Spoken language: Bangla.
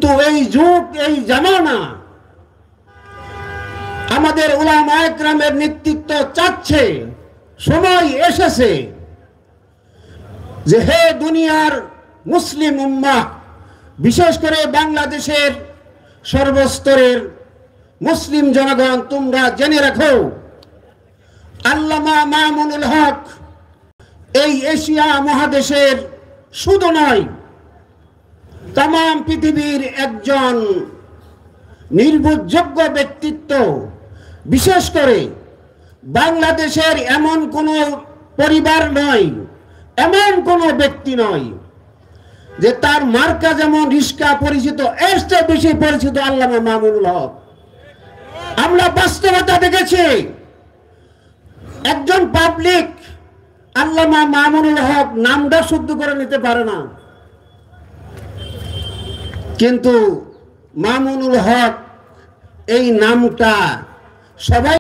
কিন্তু এই যুগ, এই জামানা আমাদের উলামায়ে কেরামের নেতৃত্ব চাচ্ছে, সময় এসেছে যে হে দুনিয়ার মুসলিম উম্মাহ, বিশেষ করে বাংলাদেশের সর্বস্তরের মুসলিম জনগণ, তোমরা জেনে রাখো আল্লামা মামুনুল হক এই এশিয়া মহাদেশের শুধু নয়, তামাম পৃথিবীর একজন নির্ভরযোগ্য ব্যক্তিত্ব। বিশেষ করে বাংলাদেশের এমন কোন পরিবার নয়, এমন কোন ব্যক্তি নয় যে তার মার্কা যেমন রিস্কা পরিচিত, এর চেয়ে বেশি পরিচিত আল্লামা মামুনুল হক। আমরা বাস্তবতা দেখেছি, একজন পাবলিক আল্লামা মামুনুল হক নামটা শুদ্ধ করে নিতে পারে না, কিন্তু মামুনুল হক এই নামটা সবাই